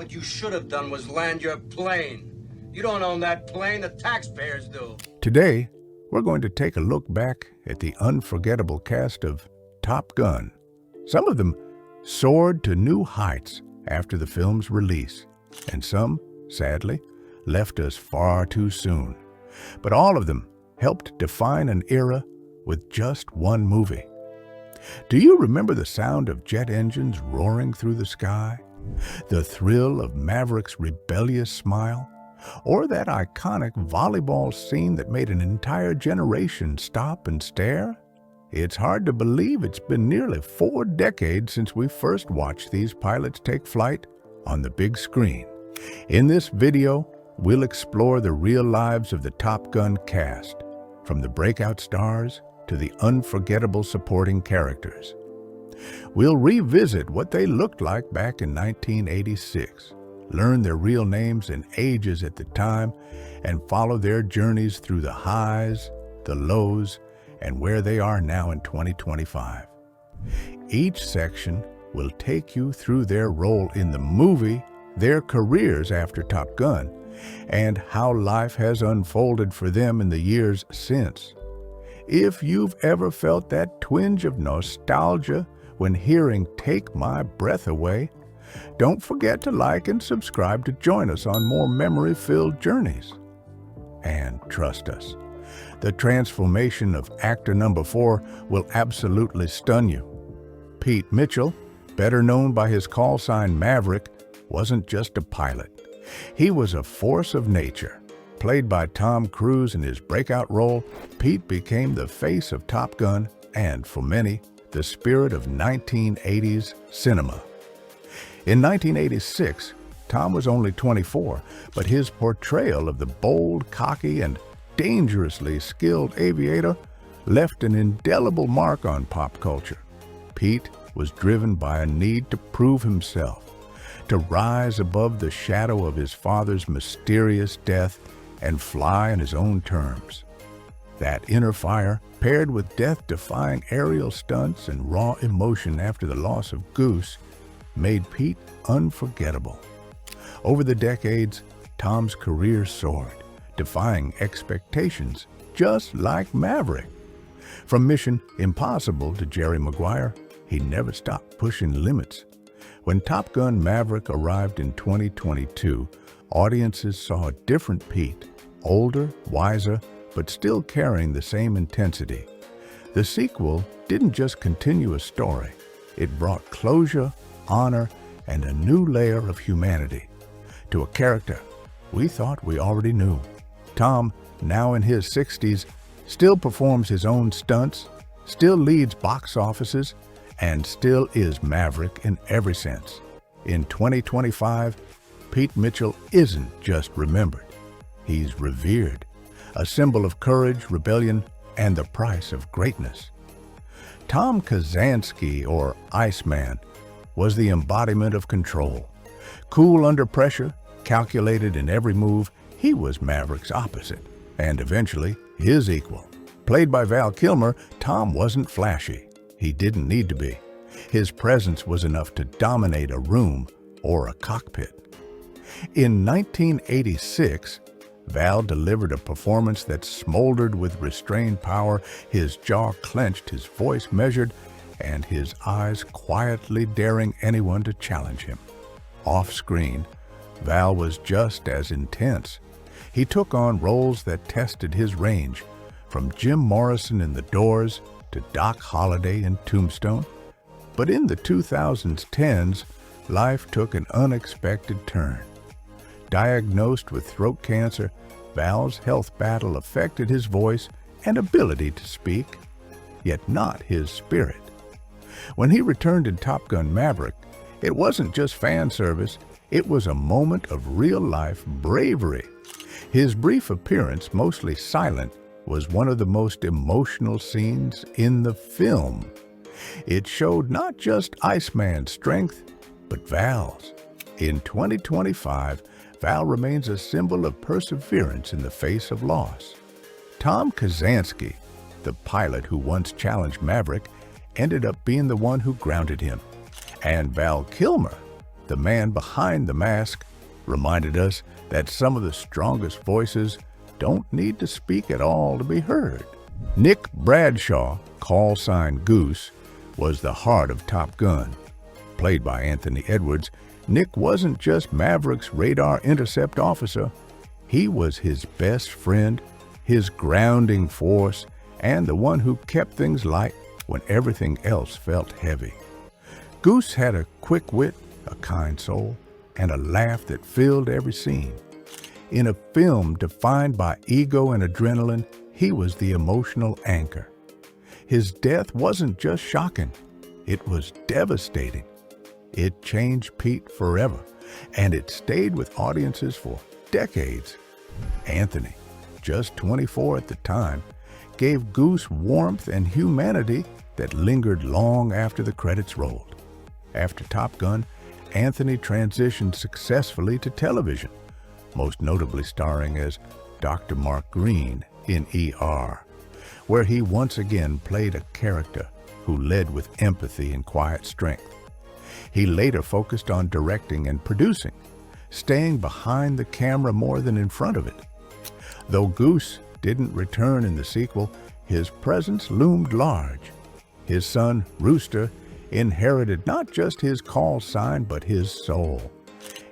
What you should have done was land your plane. You don't own that plane, the taxpayers do. Today, we're going to take a look back at the unforgettable cast of Top Gun. Some of them soared to new heights after the film's release, and some, sadly, left us far too soon. But all of them helped define an era with just one movie. Do you remember the sound of jet engines roaring through the sky? The thrill of Maverick's rebellious smile? Or that iconic volleyball scene that made an entire generation stop and stare? It's hard to believe it's been nearly 4 decades since we first watched these pilots take flight on the big screen. In this video, we'll explore the real lives of the Top Gun cast, from the breakout stars to the unforgettable supporting characters. We'll revisit what they looked like back in 1986, learn their real names and ages at the time, and follow their journeys through the highs, the lows, and where they are now in 2025. Each section will take you through their role in the movie, their careers after Top Gun, and how life has unfolded for them in the years since. If you've ever felt that twinge of nostalgia when hearing "Take My Breath Away," don't forget to like and subscribe to join us on more memory-filled journeys. And trust us, the transformation of actor number 4 will absolutely stun you. Pete Mitchell, better known by his call sign Maverick, wasn't just a pilot. He was a force of nature. Played by Tom Cruise in his breakout role, Pete became the face of Top Gun and, for many, the spirit of 1980s cinema. In 1986, Tom was only 24, but his portrayal of the bold, cocky, and dangerously skilled aviator left an indelible mark on pop culture. Pete was driven by a need to prove himself, to rise above the shadow of his father's mysterious death and fly on his own terms. That inner fire, paired with death-defying aerial stunts and raw emotion after the loss of Goose, made Pete unforgettable. Over the decades, Tom's career soared, defying expectations, just like Maverick. From Mission Impossible to Jerry Maguire, he never stopped pushing limits. When Top Gun Maverick arrived in 2022, audiences saw a different Pete, older, wiser, but still carrying the same intensity. The sequel didn't just continue a story, it brought closure, honor, and a new layer of humanity to a character we thought we already knew. Tom, now in his 60s, still performs his own stunts, still leads box offices, and still is Maverick in every sense. In 2025, Pete Mitchell isn't just remembered. He's revered, a symbol of courage, rebellion, and the price of greatness. Tom Kazansky, or Iceman, was the embodiment of control. Cool under pressure, calculated in every move, he was Maverick's opposite, and eventually his equal. Played by Val Kilmer, Tom wasn't flashy. He didn't need to be. His presence was enough to dominate a room or a cockpit. In 1986, Val delivered a performance that smoldered with restrained power, his jaw clenched, his voice measured, and his eyes quietly daring anyone to challenge him. Off-screen, Val was just as intense. He took on roles that tested his range, from Jim Morrison in The Doors to Doc Holliday in Tombstone. But in the 2010s, life took an unexpected turn. Diagnosed with throat cancer, Val's health battle affected his voice and ability to speak, yet not his spirit. When he returned in Top Gun Maverick, it wasn't just fan service, it was a moment of real-life bravery. His brief appearance, mostly silent, was one of the most emotional scenes in the film. It showed not just Iceman's strength, but Val's. In 2025, Val remains a symbol of perseverance in the face of loss. Tom Kazansky, the pilot who once challenged Maverick, ended up being the one who grounded him. And Val Kilmer, the man behind the mask, reminded us that some of the strongest voices don't need to speak at all to be heard. Nick Bradshaw, call sign Goose, was the heart of Top Gun. Played by Anthony Edwards, Nick wasn't just Maverick's radar intercept officer. He was his best friend, his grounding force, and the one who kept things light when everything else felt heavy. Goose had a quick wit, a kind soul, and a laugh that filled every scene. In a film defined by ego and adrenaline, he was the emotional anchor. His death wasn't just shocking, it was devastating. It changed Pete forever, and it stayed with audiences for decades. Anthony, just 24 at the time, gave Goose warmth and humanity that lingered long after the credits rolled. After Top Gun, Anthony transitioned successfully to television, most notably starring as Dr. Mark Green in ER, where he once again played a character who led with empathy and quiet strength. He later focused on directing and producing, staying behind the camera more than in front of it. Though Goose didn't return in the sequel, his presence loomed large. His son, Rooster, inherited not just his call sign, but his soul.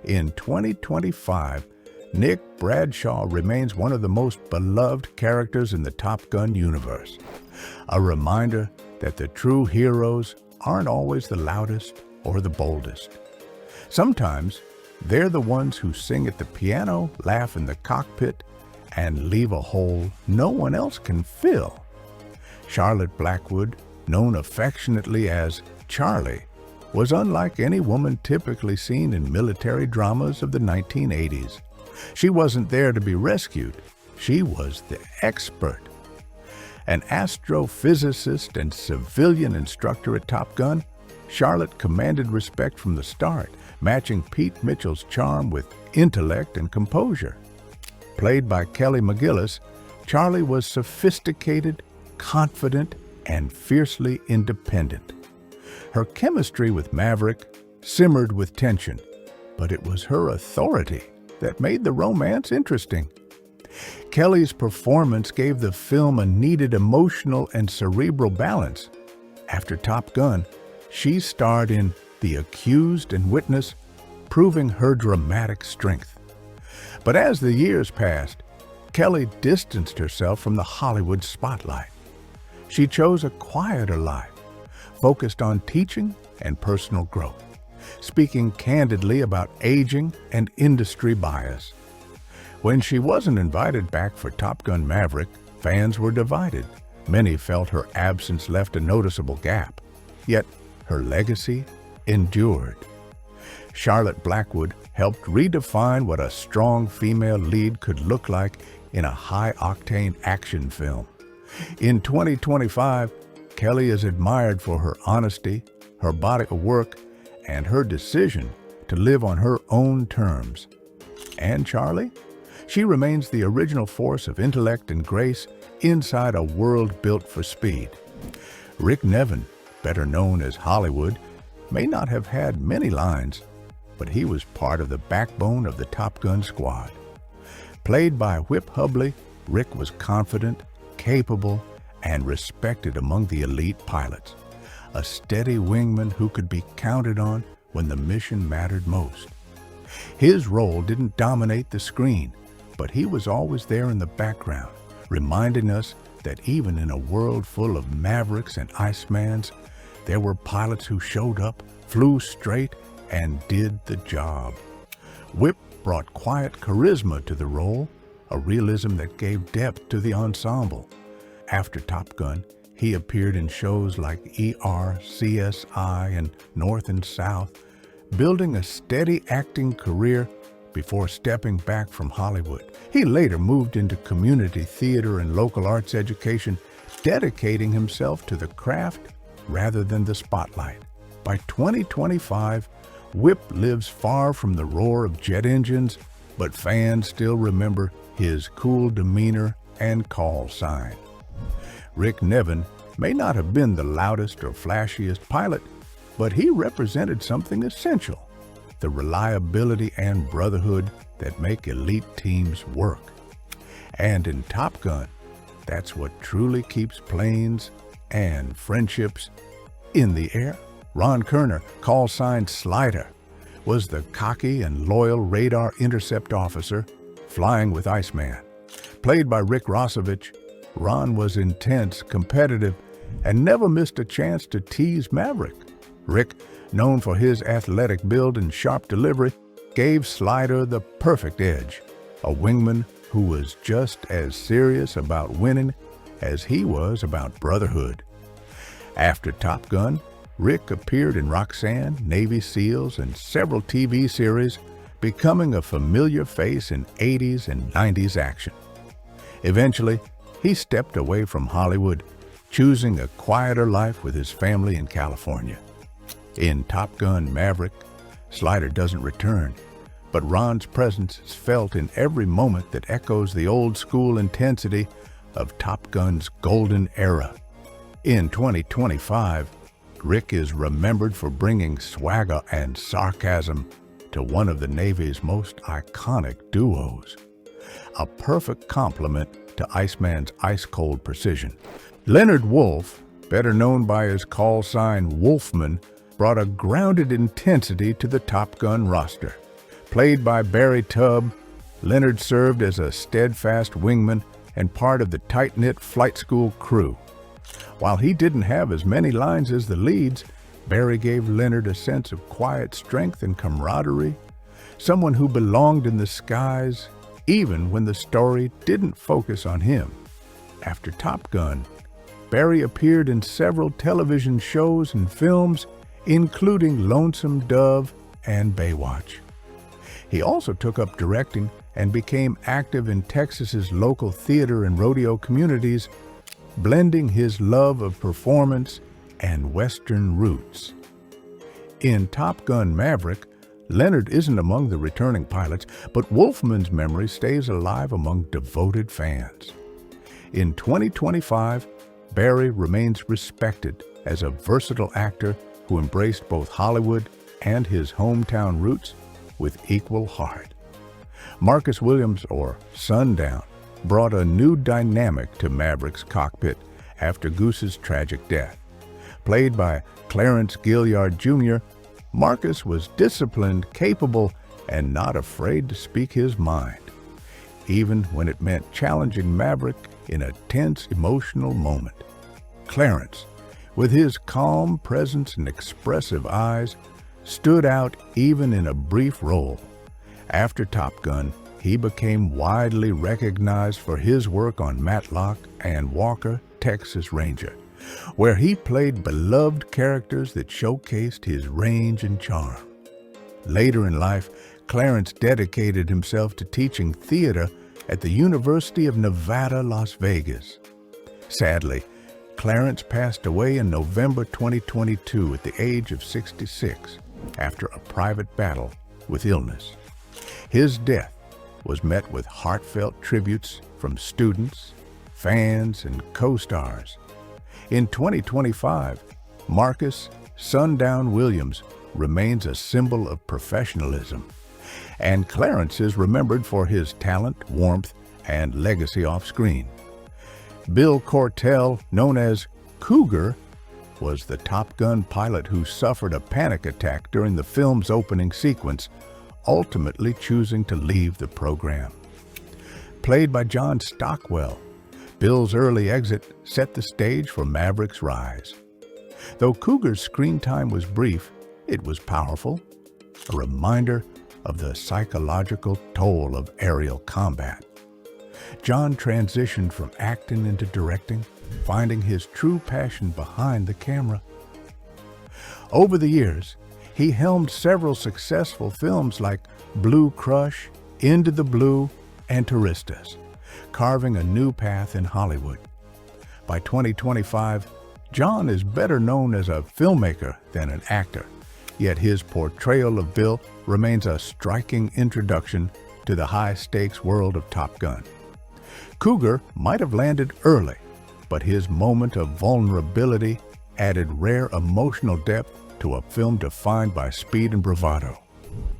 In 2025, Nick Bradshaw remains one of the most beloved characters in the Top Gun universe. A reminder that the true heroes aren't always the loudest or the boldest. Sometimes they're the ones who sing at the piano, laugh in the cockpit, and leave a hole no one else can fill. Charlotte Blackwood, known affectionately as Charlie, was unlike any woman typically seen in military dramas of the 1980s. She wasn't there to be rescued. She was the expert. An astrophysicist and civilian instructor at Top Gun, Charlotte commanded respect from the start, matching Pete Mitchell's charm with intellect and composure. Played by Kelly McGillis, Charlie was sophisticated, confident, and fiercely independent. Her chemistry with Maverick simmered with tension, but it was her authority that made the romance interesting. Kelly's performance gave the film a needed emotional and cerebral balance. After Top Gun, she starred in The Accused and Witness, proving her dramatic strength. But as the years passed, Kelly distanced herself from the Hollywood spotlight. She chose a quieter life, focused on teaching and personal growth, speaking candidly about aging and industry bias. When she wasn't invited back for Top Gun Maverick, fans were divided. Many felt her absence left a noticeable gap, yet her legacy endured. Charlotte Blackwood helped redefine what a strong female lead could look like in a high-octane action film. In 2025, Kelly is admired for her honesty, her body of work, and her decision to live on her own terms. And Charlie? She remains the original force of intellect and grace inside a world built for speed. Rick Nevin, better known as Hollywood, may not have had many lines, but he was part of the backbone of the Top Gun squad. Played by Whip Hubley, Rick was confident, capable, and respected among the elite pilots. A steady wingman who could be counted on when the mission mattered most. His role didn't dominate the screen, but he was always there in the background, reminding us that even in a world full of Mavericks and Icemans, there were pilots who showed up, flew straight, and did the job. Whip brought quiet charisma to the role, a realism that gave depth to the ensemble. After Top Gun, he appeared in shows like ER, CSI, and North and South, building a steady acting career before stepping back from Hollywood. He later moved into community theater and local arts education, dedicating himself to the craft rather than the spotlight. By 2025, Whip lives far from the roar of jet engines, but fans still remember his cool demeanor and call sign. Rick Nevin may not have been the loudest or flashiest pilot, but he represented something essential: the reliability and brotherhood that make elite teams work. And in Top Gun, that's what truly keeps planes and friendships in the air. Ron Kerner, call sign Slider, was the cocky and loyal radar intercept officer flying with Iceman. Played by Rick Rossovich, Ron was intense, competitive, and never missed a chance to tease Maverick. Rick, known for his athletic build and sharp delivery, gave Slider the perfect edge, a wingman who was just as serious about winning as he was about brotherhood. After Top Gun, Rick appeared in Roxanne, Navy SEALs, and several TV series, becoming a familiar face in 80s and 90s action. Eventually, he stepped away from Hollywood, choosing a quieter life with his family in California. In Top Gun Maverick, Slider doesn't return, but Ron's presence is felt in every moment that echoes the old-school intensity of Top Gun's golden era. In 2025, Rick is remembered for bringing swagger and sarcasm to one of the Navy's most iconic duos, a perfect complement to Iceman's ice-cold precision. Leonard Wolf, better known by his call sign Wolfman, brought a grounded intensity to the Top Gun roster. Played by Barry Tubb, Leonard served as a steadfast wingman and part of the tight-knit flight school crew. While he didn't have as many lines as the leads, Barry gave Leonard a sense of quiet strength and camaraderie, someone who belonged in the skies, even when the story didn't focus on him. After Top Gun, Barry appeared in several television shows and films, including Lonesome Dove and Baywatch. He also took up directing and became active in Texas's local theater and rodeo communities, blending his love of performance and Western roots. In Top Gun Maverick, Leonard isn't among the returning pilots, but Wolfman's memory stays alive among devoted fans. In 2025, Barry remains respected as a versatile actor who embraced both Hollywood and his hometown roots with equal heart. Marcus Williams, or Sundown, brought a new dynamic to Maverick's cockpit after Goose's tragic death. Played by Clarence Gilliard Jr., Marcus was disciplined, capable, and not afraid to speak his mind, even when it meant challenging Maverick in a tense, emotional moment. Clarence, with his calm presence and expressive eyes, stood out even in a brief role. After Top Gun, he became widely recognized for his work on Matlock and Walker, Texas Ranger, where he played beloved characters that showcased his range and charm. Later in life, Clarence dedicated himself to teaching theater at the University of Nevada, Las Vegas. Sadly, Clarence passed away in November 2022 at the age of 66 after a private battle with illness. His death was met with heartfelt tributes from students, fans, and co-stars. In 2025, Marcus "Sundown" Williams remains a symbol of professionalism, and Clarence is remembered for his talent, warmth, and legacy off-screen. Bill Cortell, known as Cougar, was the Top Gun pilot who suffered a panic attack during the film's opening sequence, ultimately choosing to leave the program. Played by John Stockwell, Bill's early exit set the stage for Maverick's rise. Though Cougar's screen time was brief, it was powerful, a reminder of the psychological toll of aerial combat. John transitioned from acting into directing, finding his true passion behind the camera. Over the years, he helmed several successful films like Blue Crush, Into the Blue, and Touristas, carving a new path in Hollywood. By 2025, John is better known as a filmmaker than an actor, yet his portrayal of Bill remains a striking introduction to the high-stakes world of Top Gun. Cougar might have landed early, but his moment of vulnerability added rare emotional depth to a film defined by speed and bravado.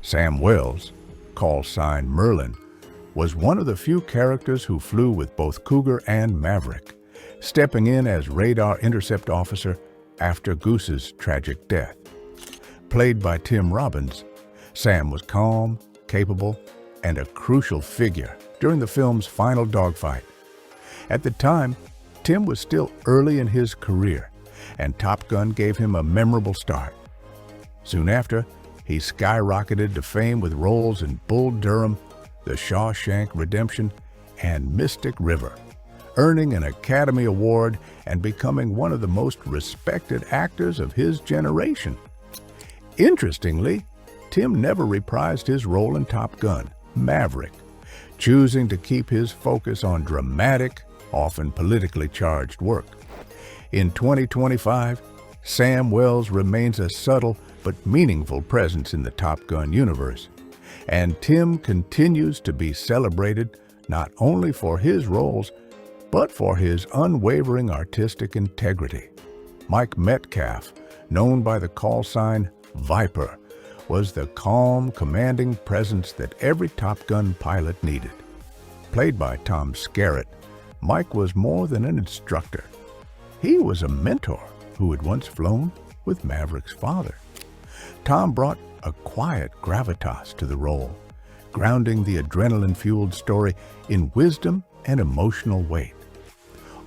Sam Wells, call sign Merlin, was one of the few characters who flew with both Cougar and Maverick, stepping in as radar intercept officer after Goose's tragic death. Played by Tim Robbins, Sam was calm, capable, and a crucial figure during the film's final dogfight. At the time, Tim was still early in his career, and Top Gun gave him a memorable start. Soon after, he skyrocketed to fame with roles in Bull Durham, The Shawshank Redemption, and Mystic River, earning an Academy Award and becoming one of the most respected actors of his generation. Interestingly, Tim never reprised his role in Top Gun, Maverick, choosing to keep his focus on dramatic, often politically charged work. In 2025, Sam Wells remains a subtle but meaningful presence in the Top Gun universe, and Tim continues to be celebrated not only for his roles, but for his unwavering artistic integrity. Mike Metcalf, known by the call sign Viper, was the calm, commanding presence that every Top Gun pilot needed. Played by Tom Skerritt, Mike was more than an instructor. He was a mentor who had once flown with Maverick's father. Tom brought a quiet gravitas to the role, grounding the adrenaline-fueled story in wisdom and emotional weight.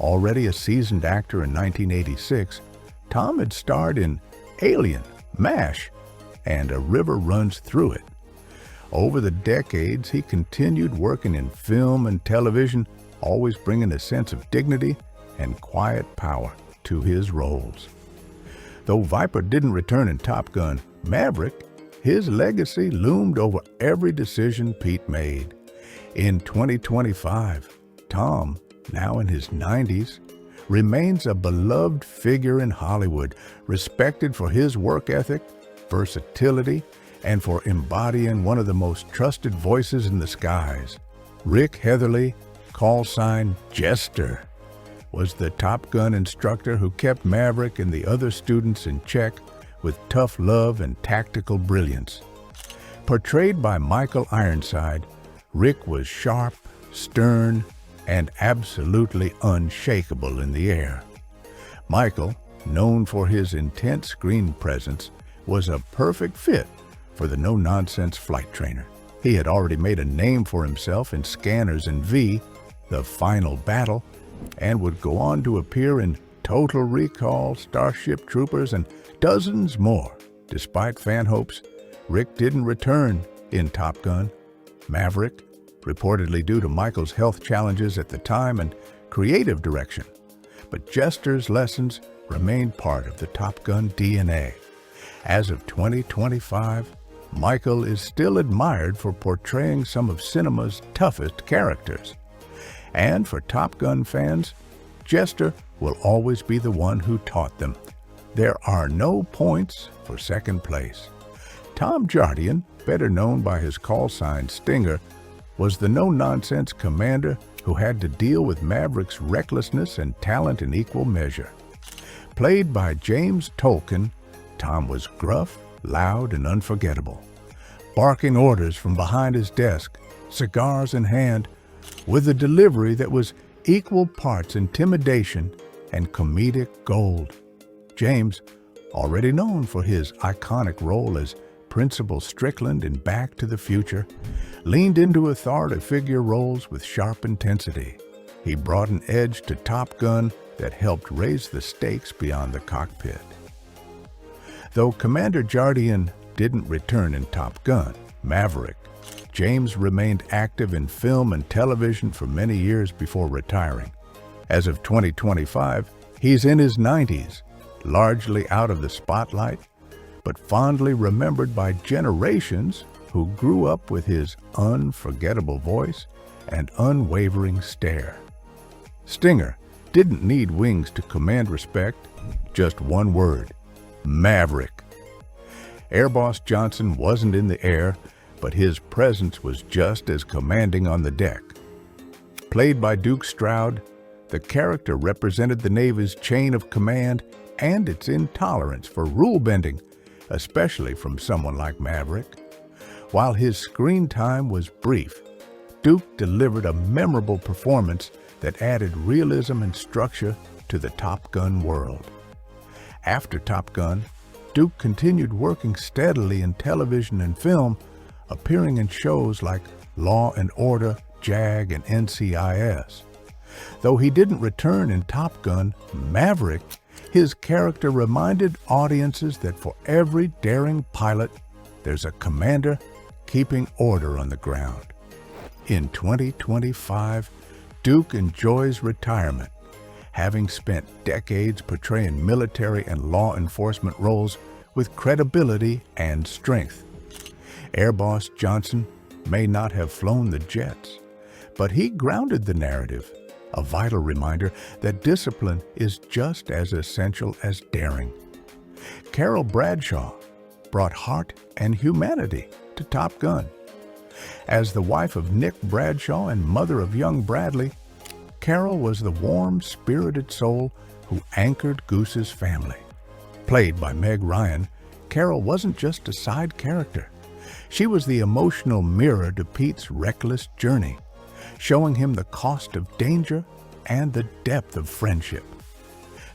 Already a seasoned actor in 1986, Tom had starred in Alien, MASH, and A River Runs Through It. Over the decades, he continued working in film and television, always bringing a sense of dignity and quiet power to his roles. Though Viper didn't return in Top Gun Maverick, his legacy loomed over every decision Pete made. In 2025, Tom, now in his 90s, remains a beloved figure in Hollywood, respected for his work ethic, versatility, and for embodying one of the most trusted voices in the skies. Rick Heatherly, call sign Jester, was the Top Gun instructor who kept Maverick and the other students in check with tough love and tactical brilliance. Portrayed by Michael Ironside, Rick was sharp, stern, and absolutely unshakable in the air. Michael, known for his intense screen presence, was a perfect fit for the no-nonsense flight trainer. He had already made a name for himself in Scanners and V, The Final Battle, and would go on to appear in Total Recall, Starship Troopers, and dozens more. Despite fan hopes, Rick didn't return in Top Gun Maverick, reportedly due to Michael's health challenges at the time and creative direction. But Jester's lessons remained part of the Top Gun DNA. As of 2025, Michael is still admired for portraying some of cinema's toughest characters. And for Top Gun fans, Jester will always be the one who taught them. There are no points for second place. Tom Jardian, better known by his call sign Stinger, was the no-nonsense commander who had to deal with Maverick's recklessness and talent in equal measure. Played by James Tolkien, Tom was gruff, loud, and unforgettable, barking orders from behind his desk, cigars in hand, with a delivery that was equal parts intimidation and comedic gold. James, already known for his iconic role as Principal Strickland in Back to the Future, leaned into authority figure roles with sharp intensity. He brought an edge to Top Gun that helped raise the stakes beyond the cockpit. Though Commander Jardian didn't return in Top Gun Maverick, James remained active in film and television for many years before retiring. As of 2025, he's in his 90s, largely out of the spotlight, but fondly remembered by generations who grew up with his unforgettable voice and unwavering stare. Stinger didn't need wings to command respect, just one word: Maverick. Air Boss Johnson wasn't in the air, but his presence was just as commanding on the deck. Played by Duke Stroud, the character represented the Navy's chain of command and its intolerance for rule-bending, especially from someone like Maverick. While his screen time was brief, Duke delivered a memorable performance that added realism and structure to the Top Gun world. After Top Gun, Duke continued working steadily in television and film, appearing in shows like Law and Order, JAG, and NCIS. Though he didn't return in Top Gun: Maverick, his character reminded audiences that for every daring pilot, there's a commander keeping order on the ground. In 2025, Duke enjoys retirement, having spent decades portraying military and law enforcement roles with credibility and strength. Air Boss Johnson may not have flown the jets, but he grounded the narrative, a vital reminder that discipline is just as essential as daring. Carol Bradshaw brought heart and humanity to Top Gun. As the wife of Nick Bradshaw and mother of young Bradley, Carol was the warm, spirited soul who anchored Goose's family. Played by Meg Ryan, Carol wasn't just a side character. She was the emotional mirror to Pete's reckless journey, showing him the cost of danger and the depth of friendship.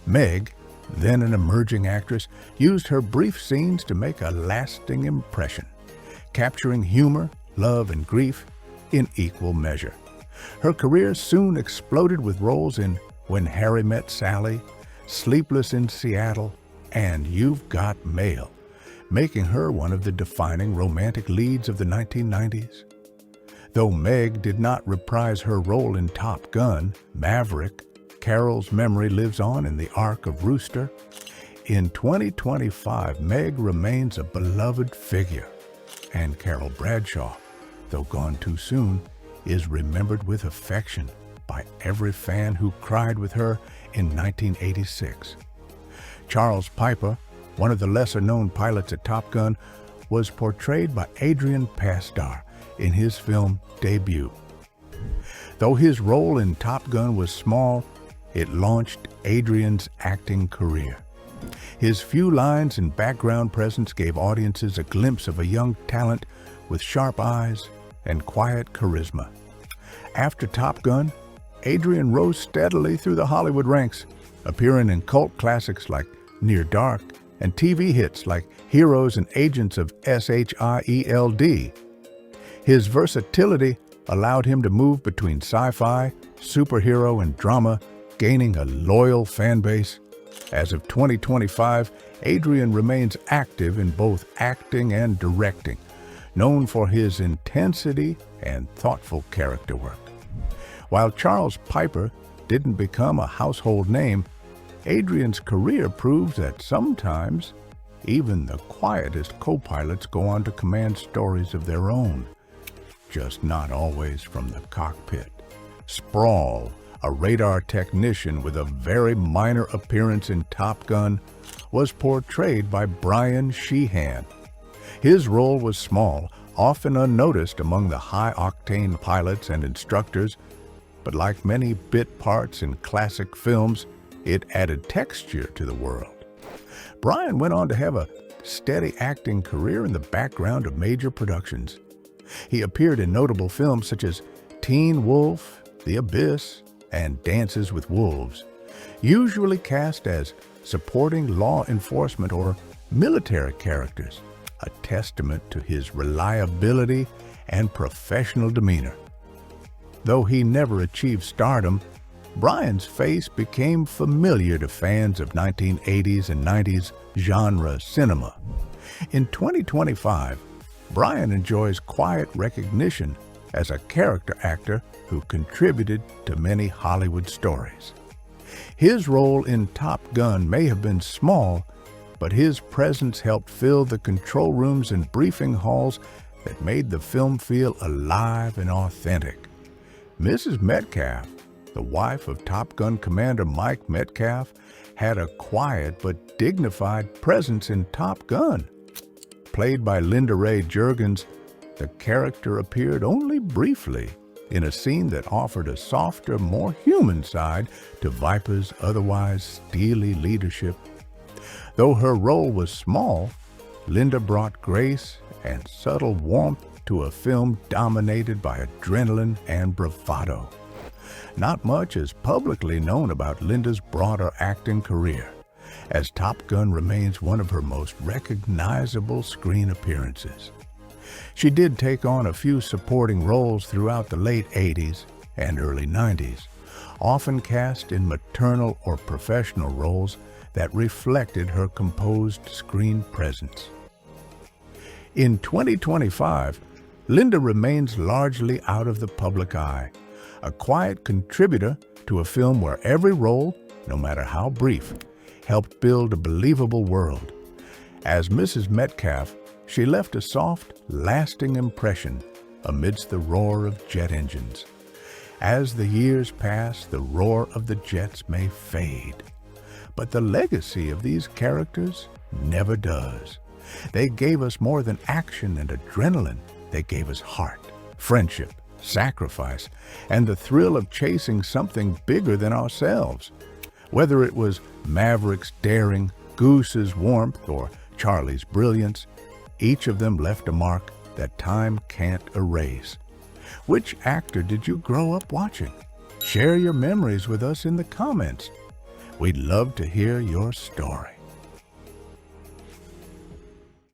Meg, then an emerging actress, used her brief scenes to make a lasting impression, capturing humor, love, and grief in equal measure. Her career soon exploded with roles in When Harry Met Sally, Sleepless in Seattle, and You've Got Mail, making her one of the defining romantic leads of the 1990s. Though Meg did not reprise her role in Top Gun: Maverick, Carol's memory lives on in the arc of Rooster. In 2025, Meg remains a beloved figure, and Carol Bradshaw, though gone too soon, is remembered with affection by every fan who cried with her in 1986. Charles Piper, one of the lesser-known pilots at Top Gun, was portrayed by Adrian Pasdar in his film debut. Though his role in Top Gun was small, it launched Adrian's acting career. His few lines and background presence gave audiences a glimpse of a young talent with sharp eyes and quiet charisma. After Top Gun, Adrian rose steadily through the Hollywood ranks, appearing in cult classics like Near Dark and TV hits like Heroes and Agents of SHIELD. His versatility allowed him to move between sci-fi, superhero, and drama, gaining a loyal fan base. As of 2025, Adrian remains active in both acting and directing, known for his intensity and thoughtful character work. While Charles Piper didn't become a household name, Adrian's career proves that sometimes even the quietest co-pilots go on to command stories of their own, just not always from the cockpit. Sprawl, a radar technician with a very minor appearance in Top Gun, was portrayed by Brian Sheehan. His role was small, often unnoticed among the high-octane pilots and instructors, but like many bit parts in classic films, it added texture to the world. Brian went on to have a steady acting career in the background of major productions. He appeared in notable films such as Teen Wolf, The Abyss, and Dances with Wolves, usually cast as supporting law enforcement or military characters, a testament to his reliability and professional demeanor. Though he never achieved stardom, Brian's face became familiar to fans of 1980s and 90s genre cinema. In 2025, Brian enjoys quiet recognition as a character actor who contributed to many Hollywood stories. His role in Top Gun may have been small, but his presence helped fill the control rooms and briefing halls that made the film feel alive and authentic. Mrs. Metcalf, the wife of Top Gun Commander Mike Metcalf, had a quiet but dignified presence in Top Gun. Played by Linda Ray Juergens, the character appeared only briefly in a scene that offered a softer, more human side to Viper's otherwise steely leadership. Though her role was small, Linda brought grace and subtle warmth to a film dominated by adrenaline and bravado. Not much is publicly known about Linda's broader acting career, as Top Gun remains one of her most recognizable screen appearances. She did take on a few supporting roles throughout the late 80s and early 90s, often cast in maternal or professional roles that reflected her composed screen presence. In 2025, Linda remains largely out of the public eye, a quiet contributor to a film where every role, no matter how brief, helped build a believable world. As Mrs. Metcalf, she left a soft, lasting impression amidst the roar of jet engines. As the years pass, the roar of the jets may fade, but the legacy of these characters never does. They gave us more than action and adrenaline. They gave us heart, friendship, sacrifice, and the thrill of chasing something bigger than ourselves. Whether it was Maverick's daring, Goose's warmth, or Charlie's brilliance, each of them left a mark that time can't erase. Which actor did you grow up watching? Share your memories with us in the comments. We'd love to hear your story.